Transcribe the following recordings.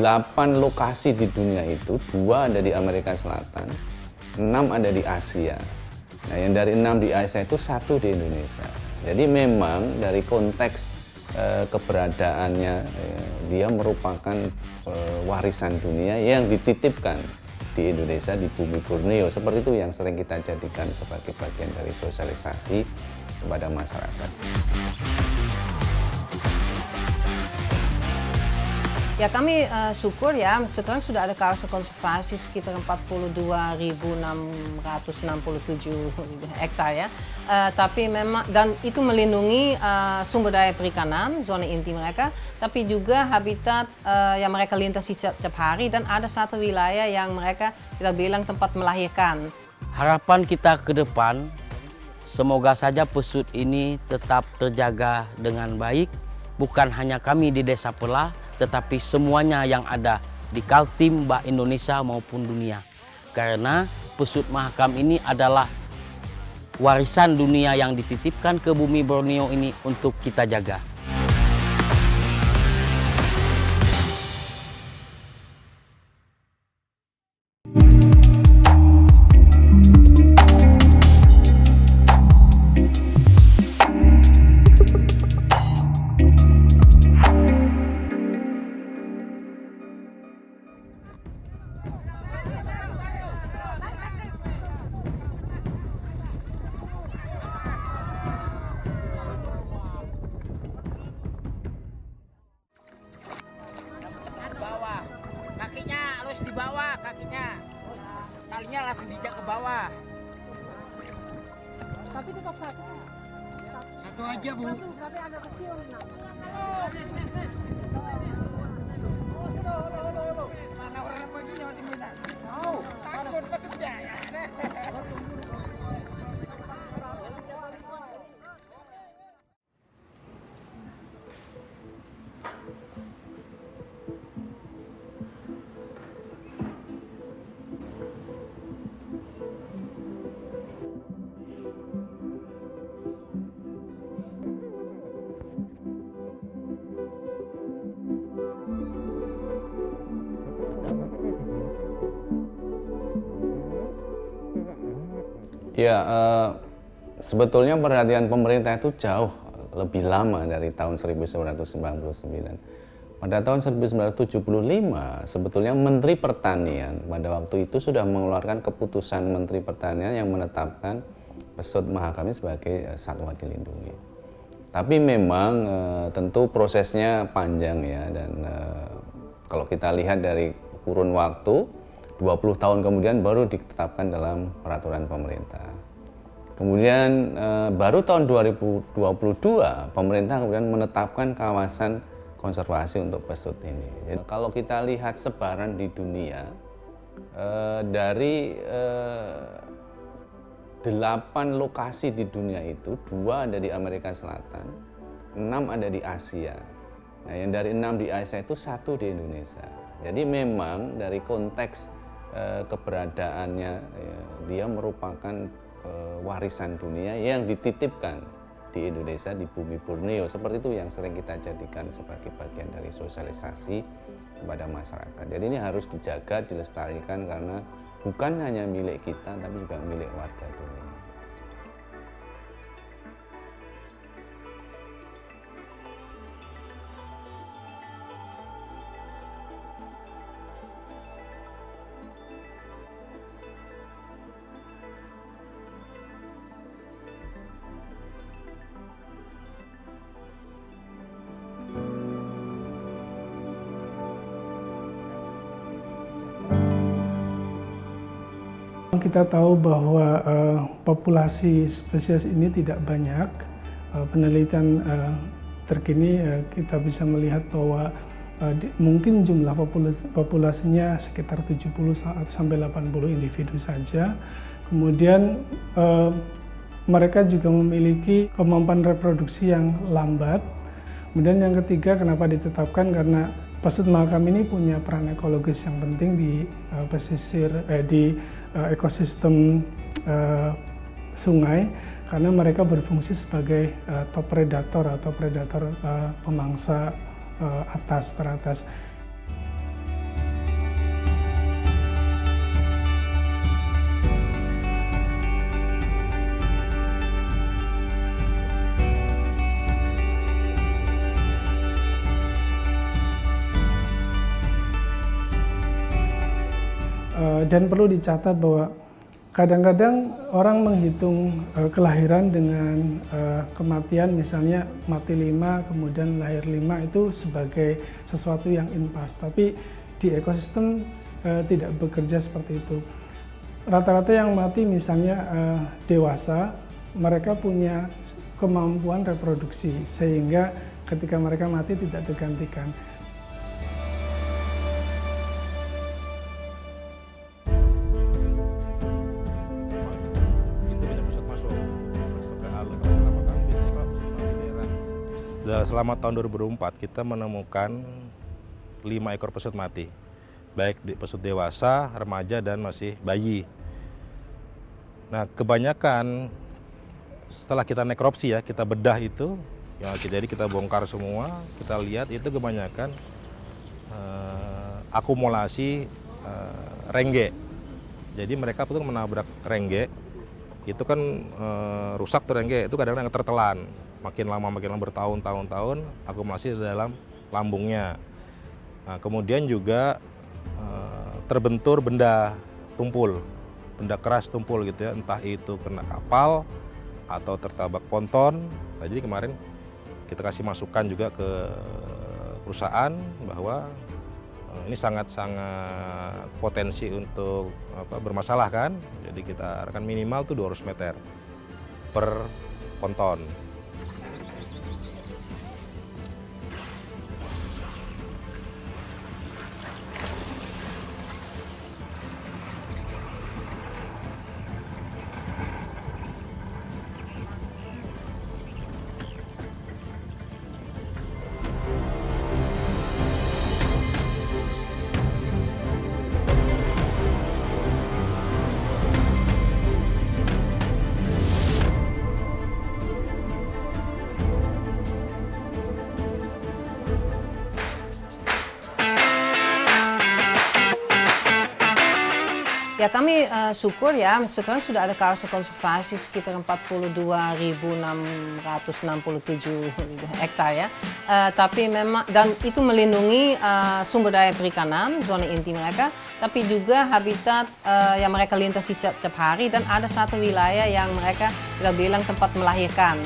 8 lokasi di dunia itu, 2 ada di Amerika Selatan, 6 ada di Asia. Nah, yang dari 6 di Asia itu 1 di Indonesia. Jadi memang dari konteks keberadaannya, dia merupakan warisan dunia yang dititipkan di Indonesia, di bumi Borneo. Seperti itu yang sering kita jadikan sebagai bagian dari sosialisasi kepada masyarakat. Ya, kami syukur ya, sekarang sudah ada kawasan konservasi sekitar 42.667 hektar ya. Tapi memang, dan itu melindungi sumber daya perikanan, zona inti mereka, tapi juga habitat yang mereka lintasi setiap hari, dan ada satu wilayah yang mereka kita bilang tempat melahirkan. Harapan kita ke depan, semoga saja pesut ini tetap terjaga dengan baik, bukan hanya kami di Desa Pela, tetapi semuanya yang ada di Kaltim, Bak Indonesia maupun dunia. Karena pesut Mahakam ini adalah warisan dunia yang dititipkan ke bumi Borneo ini untuk kita jaga. Kakinya harus di bawah, kakinya. Talinya langsung dijak ke bawah. Tapi tetap satu. Satu aja, Bu. Satu, berarti ada kecil. Mana orang yang begini masih minta? Mau. Takut kesenja ya. Ya, sebetulnya perhatian pemerintah itu jauh lebih lama dari tahun 1999. Pada tahun 1975, sebetulnya Menteri Pertanian pada waktu itu sudah mengeluarkan keputusan Menteri Pertanian yang menetapkan pesut Mahakam ini sebagai satwa dilindungi. Tapi memang tentu prosesnya panjang ya, dan kalau kita lihat dari kurun waktu, 20 tahun kemudian baru ditetapkan dalam peraturan pemerintah. Kemudian baru tahun 2022 pemerintah kemudian menetapkan kawasan konservasi untuk pesut ini. Jadi, kalau kita lihat sebaran di dunia, dari 8 lokasi di dunia itu, 2 ada di Amerika Selatan, 6 ada di Asia. Nah, yang dari 6 di Asia itu 1 di Indonesia. Jadi memang dari konteks keberadaannya, dia merupakan warisan dunia yang dititipkan di Indonesia, di bumi Borneo. Seperti itu yang sering kita jadikan sebagai bagian dari sosialisasi kepada masyarakat. Jadi ini harus dijaga, dilestarikan, karena bukan hanya milik kita tapi juga milik warga dunia. Kita tahu bahwa populasi spesies ini tidak banyak. Penelitian terkini kita bisa melihat bahwa mungkin jumlah populasinya sekitar 70 sampai 80 individu saja. Kemudian mereka juga memiliki kemampuan reproduksi yang lambat. Kemudian yang ketiga, kenapa ditetapkan, karena pesut Mahakam ini punya peran ekologis yang penting di pesisir di ekosistem sungai, karena mereka berfungsi sebagai top predator atau predator pemangsa teratas. Dan perlu dicatat bahwa kadang-kadang orang menghitung kelahiran dengan kematian, misalnya mati 5 kemudian lahir 5 itu sebagai sesuatu yang impas. Tapi di ekosistem tidak bekerja seperti itu. Rata-rata yang mati misalnya dewasa, mereka punya kemampuan reproduksi sehingga ketika mereka mati tidak tergantikan. Selama tahun 2024 kita menemukan 5 ekor pesut mati, baik pesut dewasa, remaja, dan masih bayi. Nah, kebanyakan setelah kita nekropsi ya, kita bedah itu, jadi kita bongkar semua, kita lihat itu kebanyakan akumulasi rengge. Jadi mereka tuh menabrak rengge, itu kan rusak tuh rengge, itu kadang-kadang tertelan. Makin lama bertahun-tahun akumulasi di dalam lambungnya. Nah, kemudian juga terbentur benda tumpul, benda keras tumpul gitu ya, entah itu kena kapal atau tertabak ponton. Nah, jadi kemarin kita kasih masukan juga ke perusahaan bahwa ini sangat-sangat potensi untuk bermasalah kan. Jadi kita akan minimal tuh 200 meter per ponton. Ya kami syukur ya, sekarang sudah ada kawasan konservasi sekitar 42.667 hektar ya. Tapi memang, dan itu melindungi sumber daya perikanan, zona inti mereka, tapi juga habitat yang mereka lintasi setiap hari, dan ada satu wilayah yang mereka kita bilang tempat melahirkan.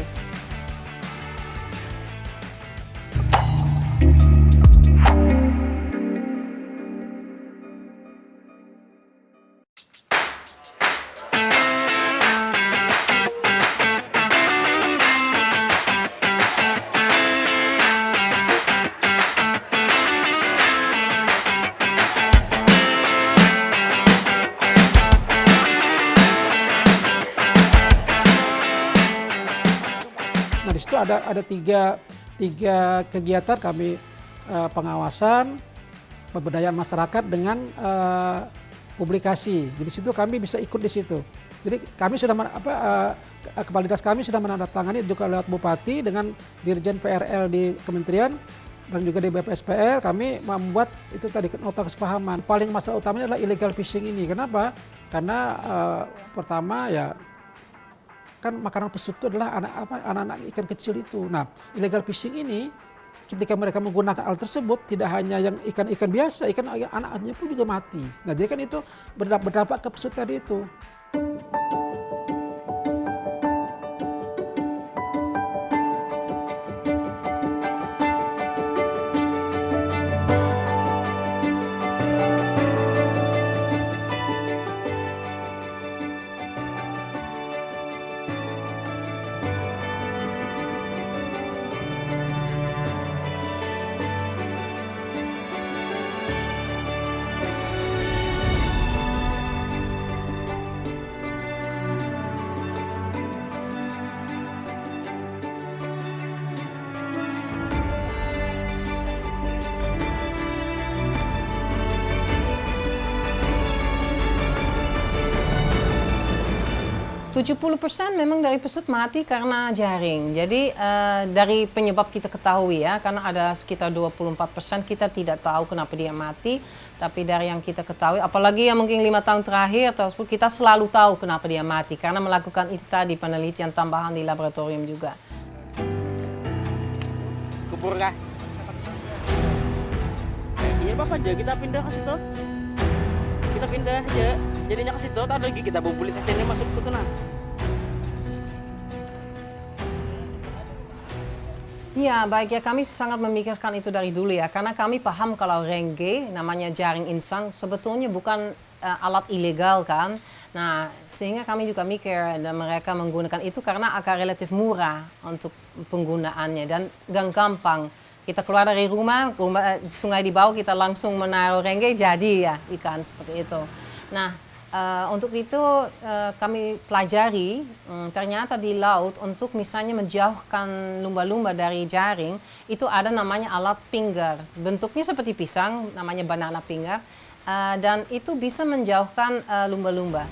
Nah, di situ ada tiga kegiatan kami, pengawasan, pemberdayaan masyarakat dengan publikasi. Jadi di situ kami bisa ikut di situ. Jadi kami sudah kepala dinas kami sudah menandatangani juga lewat Bupati dengan Dirjen PRL di Kementerian dan juga di BPSPL, kami membuat itu tadi nota kesepahaman. Paling masalah utamanya adalah illegal fishing ini. Kenapa? Karena pertama ya kan makanan pesut itu adalah anak-anak ikan kecil itu. Nah, illegal fishing ini ketika mereka menggunakan alat tersebut tidak hanya yang ikan-ikan biasa, ikan anak-anaknya pun juga mati. Nah, jadi kan itu berdampak ke pesut tadi itu. %70 memang dari pesut mati karena jaring. Jadi dari penyebab kita ketahui ya, karena ada sekitar 24% kita tidak tahu kenapa dia mati. Tapi dari yang kita ketahui, apalagi yang mungkin 5 tahun terakhir, atau kita selalu tahu kenapa dia mati. Karena melakukan itu tadi, penelitian tambahan di laboratorium juga. Kubur kah? Iya Bapak aja, kita pindah ke situ. pindah-pindah aja. Jadinya ke situ, tak lagi kita bubulik ke sini masuk ke sana. Ya, baik ya, kami sangat memikirkan itu dari dulu ya, karena kami paham kalau rengge, namanya jaring insang, sebetulnya bukan alat ilegal kan. Nah, sehingga kami juga mikir dan mereka menggunakan itu karena agak relatif murah untuk penggunaannya dan gampang. Kita keluar dari rumah, sungai di bawah, kita langsung menaruh rengge, jadi ya ikan seperti itu. Nah, untuk itu kami pelajari ternyata di laut untuk misalnya menjauhkan lumba-lumba dari jaring itu ada namanya alat pinggar. Bentuknya seperti pisang, namanya banana pinggar, dan itu bisa menjauhkan lumba-lumba.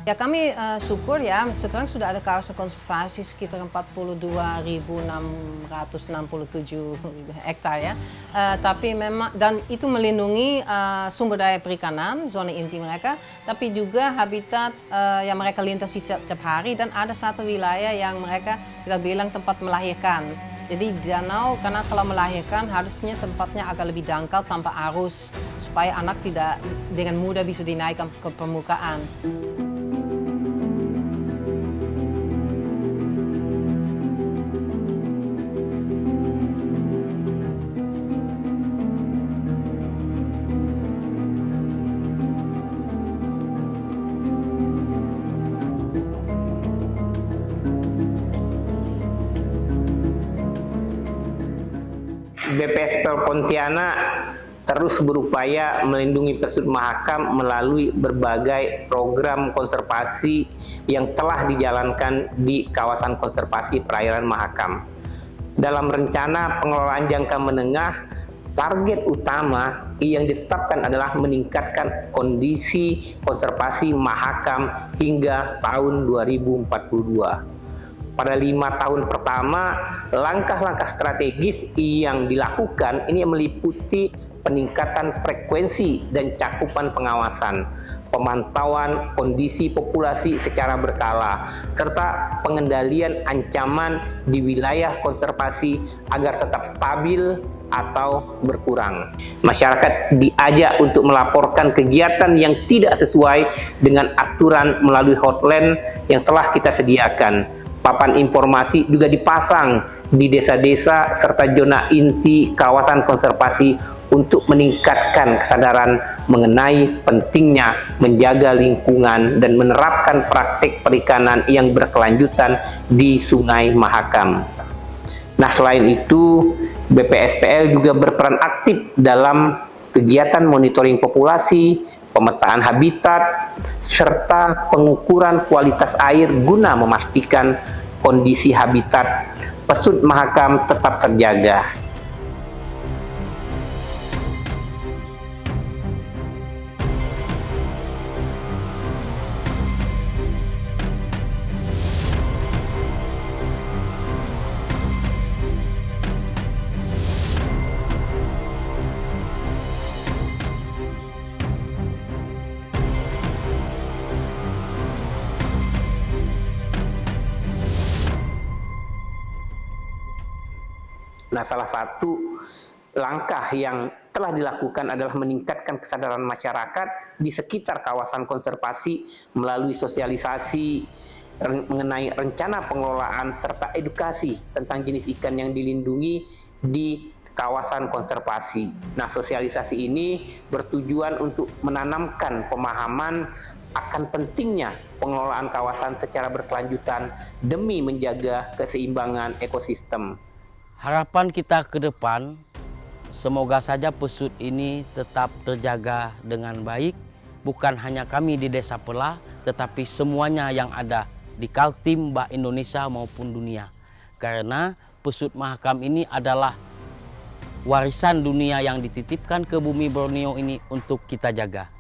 Ya kami syukur ya, sekarang sudah ada kawasan konservasi sekitar 42.667 hektar ya. Tapi memang, dan itu melindungi sumber daya perikanan, zona inti mereka, tapi juga habitat yang mereka lintasi setiap hari, dan ada satu wilayah yang mereka, kita bilang tempat melahirkan. Jadi danau, karena kalau melahirkan harusnya tempatnya agak lebih dangkal tanpa arus, supaya anak tidak dengan mudah bisa dinaikkan ke permukaan. BPSP Pontianak terus berupaya melindungi Pesut Mahakam melalui berbagai program konservasi yang telah dijalankan di kawasan konservasi perairan Mahakam. Dalam rencana pengelolaan jangka menengah, target utama yang ditetapkan adalah meningkatkan kondisi konservasi Mahakam hingga tahun 2042. Pada 5 tahun pertama, langkah-langkah strategis yang dilakukan ini meliputi peningkatan frekuensi dan cakupan pengawasan, pemantauan kondisi populasi secara berkala, serta pengendalian ancaman di wilayah konservasi agar tetap stabil atau berkurang. Masyarakat diajak untuk melaporkan kegiatan yang tidak sesuai dengan aturan melalui hotline yang telah kita sediakan. Papan informasi juga dipasang di desa-desa serta zona inti kawasan konservasi untuk meningkatkan kesadaran mengenai pentingnya menjaga lingkungan dan menerapkan praktik perikanan yang berkelanjutan di Sungai Mahakam. Nah, selain itu, BPSPL juga berperan aktif dalam kegiatan monitoring populasi, pemetaan habitat, serta pengukuran kualitas air guna memastikan kondisi habitat Pesut Mahakam tetap terjaga. Nah, salah satu langkah yang telah dilakukan adalah meningkatkan kesadaran masyarakat di sekitar kawasan konservasi melalui sosialisasi mengenai rencana pengelolaan serta edukasi tentang jenis ikan yang dilindungi di kawasan konservasi. Nah, sosialisasi ini bertujuan untuk menanamkan pemahaman akan pentingnya pengelolaan kawasan secara berkelanjutan demi menjaga keseimbangan ekosistem. Harapan kita ke depan, semoga saja pesut ini tetap terjaga dengan baik, bukan hanya kami di Desa Pelah, tetapi semuanya yang ada di Kaltim, Bank Indonesia maupun dunia. Karena Pesut Mahakam ini adalah warisan dunia yang dititipkan ke bumi Borneo ini untuk kita jaga.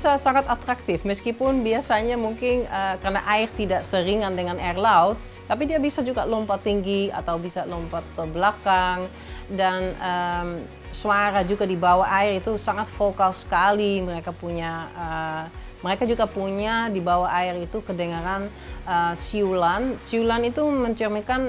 bisa sangat atraktif meskipun biasanya mungkin karena air tidak seringan dengan air laut, tapi dia bisa juga lompat tinggi atau bisa lompat ke belakang dan suara juga di bawah air itu sangat vokal sekali. Mereka juga punya di bawah air itu kedengaran siulan. Siulan itu mencerminkan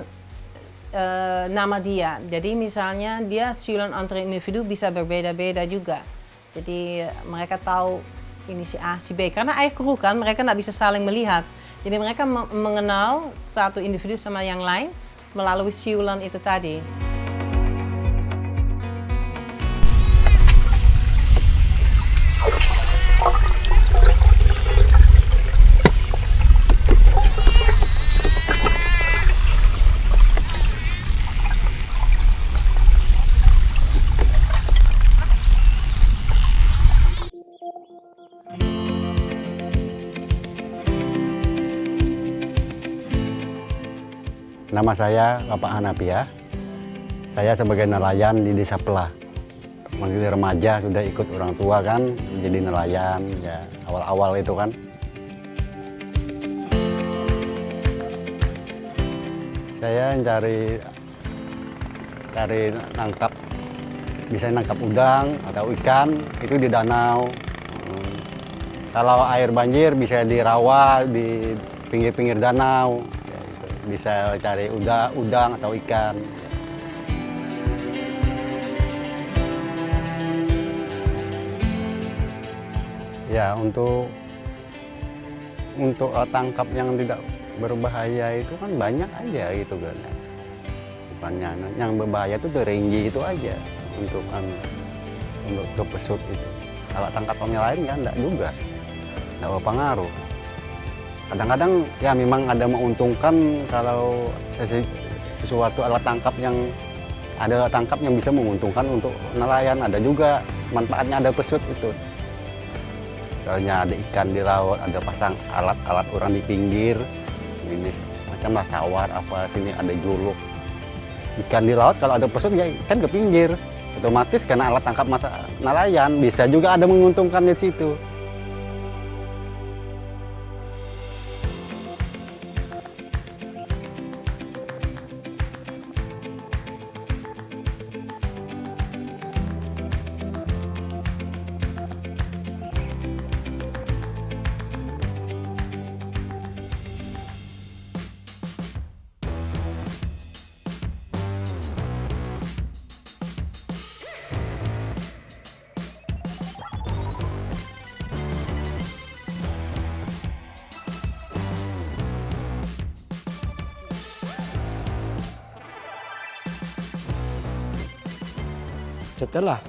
nama dia. Jadi misalnya dia siulan antar individu bisa berbeda-beda juga. Jadi mereka tahu ini si A, si B. Karena air keruh kan, mereka nggak bisa saling melihat. Jadi mereka mengenal satu individu sama yang lain melalui siulan itu tadi. Nama saya Bapak Hanafiah. Saya sebagai nelayan di Desa Pelah. Dari remaja sudah ikut orang tua kan, jadi nelayan ya awal-awal itu kan. Saya cari nangkap, bisa nangkap udang atau ikan itu di danau. Kalau air banjir bisa di rawa di pinggir-pinggir danau. Bisa cari udang atau ikan. Ya untuk tangkap yang tidak berbahaya itu kan banyak aja gitu kan. Bukannya yang berbahaya itu ringgi itu aja untuk ke pesut itu. Kalau tangkap yang lain kan enggak juga, enggak berpengaruh. Kadang-kadang ya memang ada menguntungkan kalau sesuatu alat tangkap yang bisa menguntungkan untuk nelayan. Ada juga manfaatnya ada pesut itu. Soalnya ada ikan di laut, ada pasang alat-alat orang di pinggir, jenis macam sawar apa sini ada juluk. Ikan di laut kalau ada pesut ya ikan ke pinggir. Otomatis karena alat tangkap nelayan bisa juga ada menguntungkan di situ. Setelah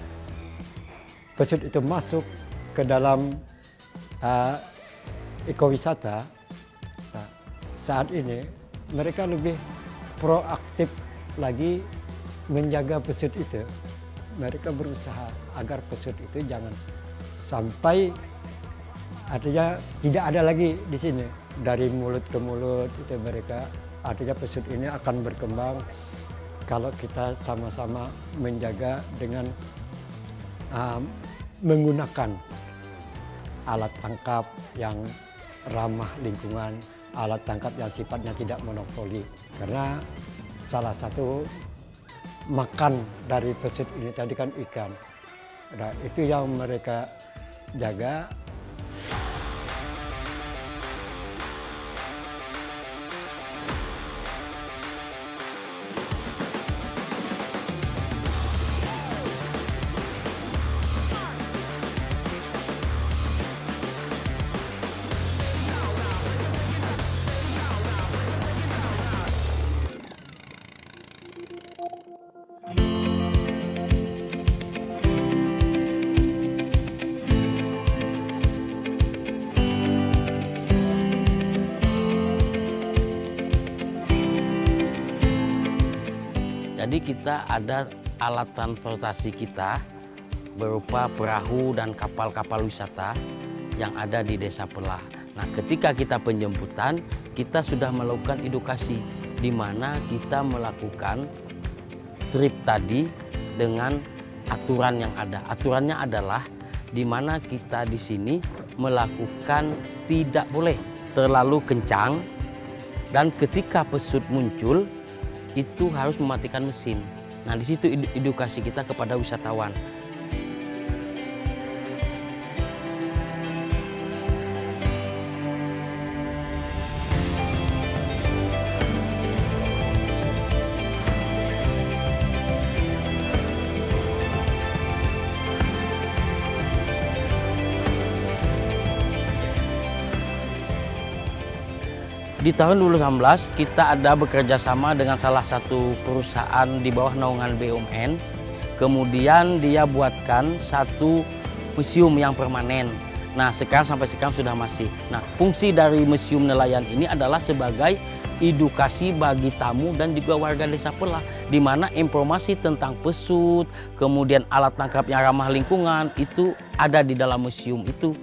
pesut itu masuk ke dalam ekowisata, saat ini mereka lebih proaktif lagi menjaga pesut itu. Mereka berusaha agar pesut itu jangan sampai artinya tidak ada lagi di sini. Dari mulut ke mulut itu mereka artinya pesut ini akan berkembang kalau kita sama-sama menjaga dengan menggunakan alat tangkap yang ramah lingkungan, alat tangkap yang sifatnya tidak monopoli. Karena salah satu makan dari pesut ini tadi kan ikan. Nah, itu yang mereka jaga. Jadi kita ada alat transportasi kita berupa perahu dan kapal-kapal wisata yang ada di Desa Pelah. Nah, ketika kita penjemputan, kita sudah melakukan edukasi di mana kita melakukan trip tadi dengan aturan yang ada. Aturannya adalah di mana kita di sini melakukan tidak boleh terlalu kencang, dan ketika pesut muncul itu harus mematikan mesin. Nah, di situ edukasi kita kepada wisatawan. Di tahun 2018 kita ada bekerja sama dengan salah satu perusahaan di bawah naungan BUMN. Kemudian dia buatkan satu museum yang permanen. Nah, sampai sekarang sudah masih. Nah, fungsi dari museum nelayan ini adalah sebagai edukasi bagi tamu dan juga warga desa Pelah, di mana informasi tentang pesut, kemudian alat tangkap yang ramah lingkungan itu ada di dalam museum itu.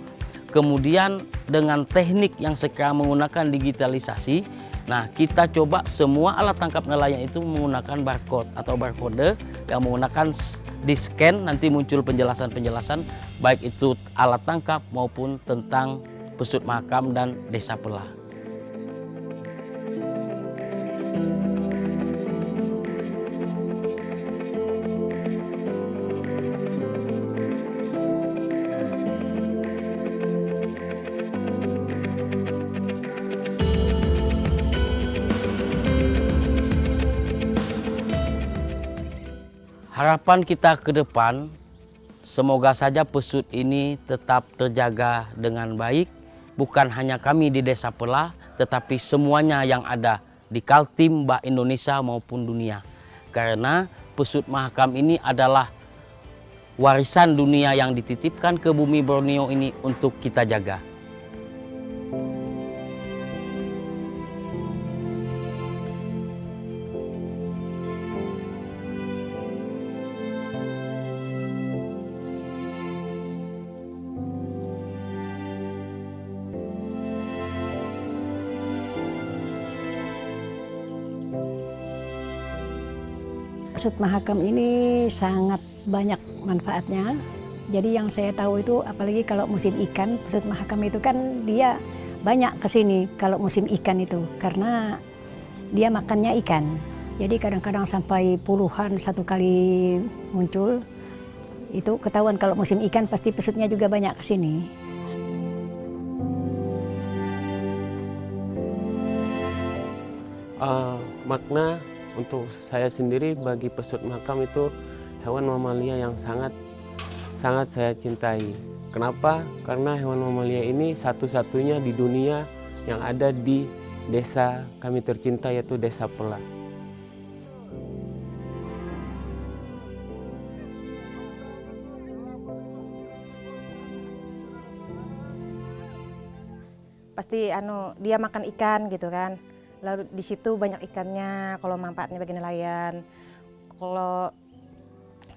Kemudian dengan teknik yang sekarang menggunakan digitalisasi, nah kita coba semua alat tangkap nelayan itu menggunakan barcode atau barcode yang menggunakan di-scan, nanti muncul penjelasan-penjelasan baik itu alat tangkap maupun tentang pesut Mahakam dan desa Pelah. Harapan kita ke depan, semoga saja pesut ini tetap terjaga dengan baik, bukan hanya kami di desa Pelah, tetapi semuanya yang ada di Kaltim, Bank Indonesia maupun dunia. Karena pesut Mahakam ini adalah warisan dunia yang dititipkan ke bumi Borneo ini untuk kita jaga. Pesut Mahakam ini sangat banyak manfaatnya. Jadi yang saya tahu itu apalagi kalau musim ikan, pesut Mahakam itu kan dia banyak ke sini kalau musim ikan itu karena dia makannya ikan. Jadi kadang-kadang sampai puluhan satu kali muncul. Itu ketahuan kalau musim ikan pasti pesutnya juga banyak ke sini. Makna untuk saya sendiri bagi pesut Mahakam itu hewan mamalia yang sangat saya cintai. Kenapa? Karena hewan mamalia ini satu-satunya di dunia yang ada di desa kami tercinta, yaitu desa Pelah. Pasti dia makan ikan gitu kan. Lalu di situ banyak ikannya, kalau manfaatnya bagi nelayan.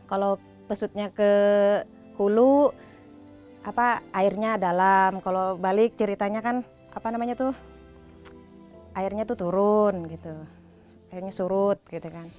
Kalau pesutnya ke hulu, airnya dalam. Kalau balik ceritanya kan airnya tuh turun gitu, airnya surut gitu kan.